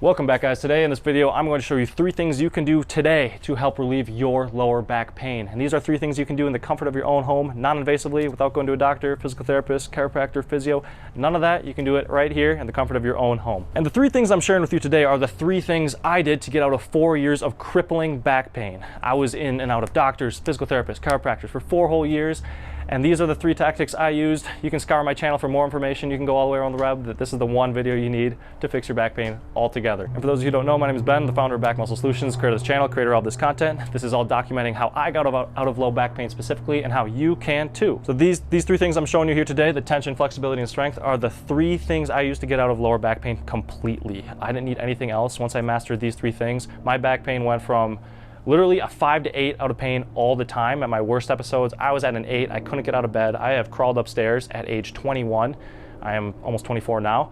Welcome back, guys. Today in this video I'm going to show you 3 things you can do today to help relieve your lower back pain. And these are 3 things you can do in the comfort of your own home, non-invasively, without going to a doctor, physical therapist, chiropractor, physio. None of that. You can do it right here in the comfort of your own home. And the 3 things I'm sharing with you today are the 3 things I did to get out of 4 years of crippling back pain. I was in and out of doctors, physical therapists, chiropractors for 4 whole years. And these are the 3 tactics I used. You can scour my channel for more information. You can go all the way around the web. This is the one video you need to fix your back pain altogether. And for those of you who don't know, my name is Ben, the founder of Back Muscle Solutions, creator of this channel, creator of all this content. This is all documenting how I got out of low back pain specifically and how you can too. So these 3 things I'm showing you here today, the tension, flexibility, and strength, are the 3 things I used to get out of lower back pain completely. I didn't need anything else. Once I mastered these 3 things, my back pain went from literally a 5 to 8 out of pain all the time. At my worst episodes, I was at an 8. I couldn't get out of bed. I have crawled upstairs at age 21. I am almost 24 now.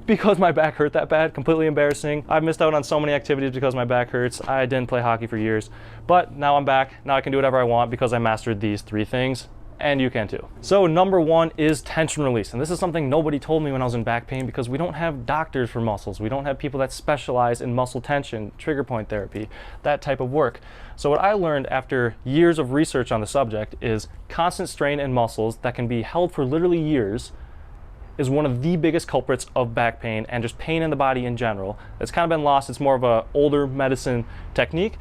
Because my back hurt that bad, completely embarrassing. I've missed out on so many activities because my back hurts. I didn't play hockey for years, but now I'm back. Now I can do whatever I want because I mastered these 3 things. And you can too. So number 1 is tension release. And this is something nobody told me when I was in back pain because we don't have doctors for muscles. We don't have people that specialize in muscle tension, trigger point therapy, that type of work. So what I learned after years of research on the subject is constant strain in muscles that can be held for literally years is one of the biggest culprits of back pain and just pain in the body in general. It's kind of been lost. It's more of an older medicine technique.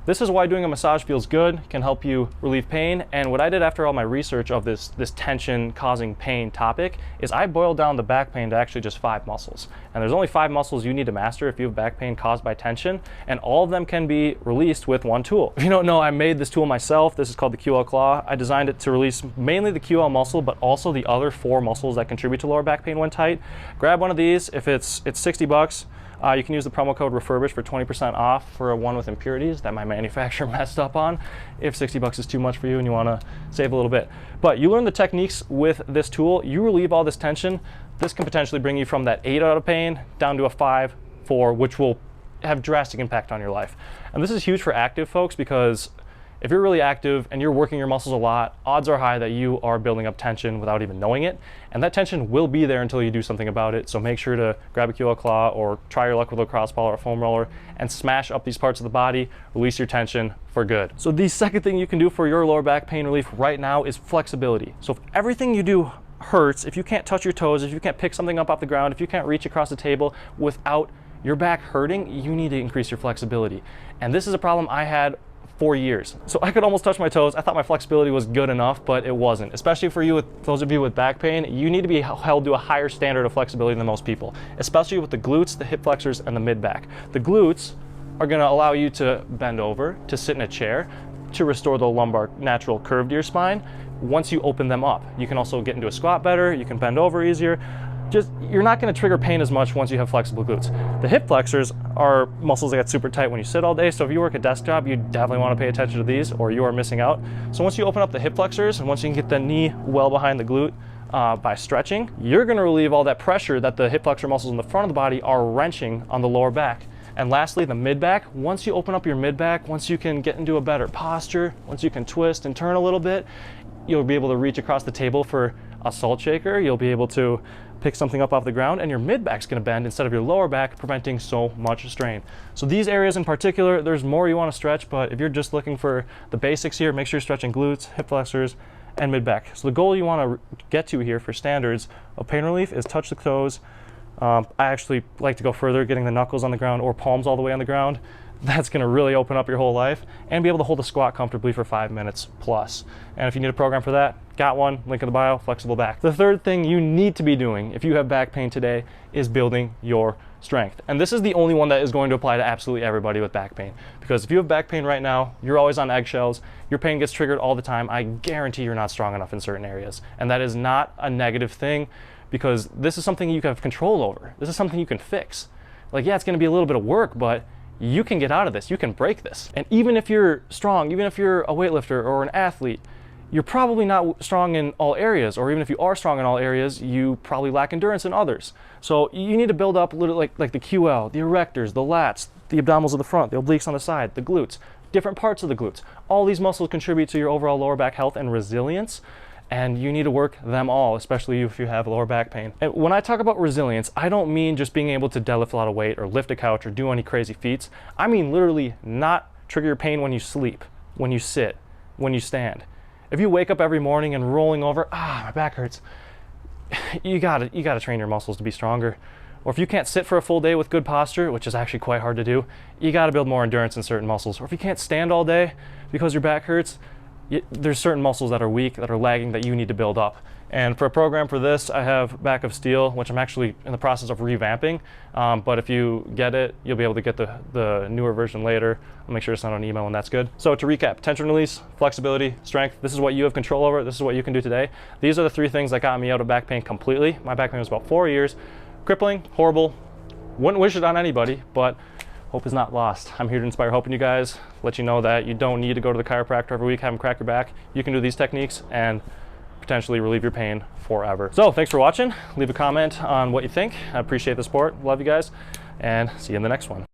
This is why doing a massage feels good, can help you relieve pain. And what I did after all my research of this tension causing pain topic is I boiled down the back pain to actually just 5 muscles. And there's only 5 muscles you need to master if you have back pain caused by tension, and all of them can be released with one tool. If you don't know, I made this tool myself. This is called the QL Claw. I designed it to release mainly the QL muscle, but also the other 4 muscles that contribute to lower back pain when tight. Grab one of these. If it's $60. You can use the promo code refurbished for 20% off for one with impurities that my manufacturer messed up on, if $60 is too much for you and you want to save a little bit. But you learn the techniques with this tool, you relieve all this tension. This can potentially bring you from that 8 out of pain down to a 5, 4, which will have drastic impact on your life. And this is huge for active folks because if you're really active and you're working your muscles a lot, odds are high that you are building up tension without even knowing it. And that tension will be there until you do something about it. So make sure to grab a QL Claw or try your luck with a lacrosse ball or a foam roller and smash up these parts of the body, release your tension for good. So the second thing you can do for your lower back pain relief right now is flexibility. So if everything you do hurts, if you can't touch your toes, if you can't pick something up off the ground, if you can't reach across the table without your back hurting, you need to increase your flexibility. And this is a problem I had 4 years. So I could almost touch my toes. I thought my flexibility was good enough, but it wasn't. Especially for you, with those of you with back pain, you need to be held to a higher standard of flexibility than most people, especially with the glutes, the hip flexors, and the mid-back. The glutes are gonna allow you to bend over, to sit in a chair, to restore the lumbar natural curve to your spine once you open them up. You can also get into a squat better, you can bend over easier. You're not going to trigger pain as much once you have flexible glutes. The hip flexors are muscles that get super tight when you sit all day, so if you work a desk job, you definitely want to pay attention to these or you are missing out. So once you open up the hip flexors and once you can get the knee well behind the glute by stretching, you're going to relieve all that pressure that the hip flexor muscles in the front of the body are wrenching on the lower back. And lastly, the mid-back. Once you open up your mid-back, once you can get into a better posture, once you can twist and turn a little bit, you'll be able to reach across the table for a salt shaker. You'll be able to pick something up off the ground, and your mid-back's gonna bend instead of your lower back, preventing so much strain. So these areas in particular, there's more you wanna stretch, but if you're just looking for the basics here, make sure you're stretching glutes, hip flexors, and mid-back. So the goal you wanna get to here for standards of pain relief is touch the toes. I actually like to go further, getting the knuckles on the ground or palms all the way on the ground. That's gonna really open up your whole life, and be able to hold a squat comfortably for 5 minutes plus. And if you need a program for that, got one, link in the bio, flexible back. The third thing you need to be doing if you have back pain today is building your strength. And this is the only one that is going to apply to absolutely everybody with back pain. Because if you have back pain right now, you're always on eggshells, your pain gets triggered all the time, I guarantee you're not strong enough in certain areas. And that is not a negative thing, because this is something you can have control over. This is something you can fix. Like, yeah, it's gonna be a little bit of work, but you can get out of this, you can break this. And even if you're strong, even if you're a weightlifter or an athlete, you're probably not strong in all areas, or even if you are strong in all areas, you probably lack endurance in others. So you need to build up a little like the QL, the erectors, the lats, the abdominals of the front, the obliques on the side, the glutes, different parts of the glutes. All these muscles contribute to your overall lower back health and resilience. and you need to work them all, especially if you have lower back pain. And when I talk about resilience, I don't mean just being able to deadlift a lot of weight or lift a couch or do any crazy feats. I mean literally not trigger your pain when you sleep, when you sit, when you stand. If you wake up every morning and rolling over, my back hurts, you gotta train your muscles to be stronger. Or if you can't sit for a full day with good posture, which is actually quite hard to do, you gotta build more endurance in certain muscles. Or if you can't stand all day because your back hurts, there's certain muscles that are weak, that are lagging, that you need to build up. And for a program for this, I have Back of Steel, which I'm actually in the process of revamping. But if you get it, you'll be able to get the newer version later. I'll make sure to send out an email when that's good. So to recap, tension release, flexibility, strength. This is what you have control over. This is what you can do today. These are the 3 things that got me out of back pain completely. My back pain was about 4 years. Crippling, horrible. Wouldn't wish it on anybody, but hope is not lost. I'm here to inspire hope in you guys, let you know that you don't need to go to the chiropractor every week, have them crack your back. You can do these techniques and potentially relieve your pain forever. So thanks for watching. Leave a comment on what you think. I appreciate the support. Love you guys, and see you in the next one.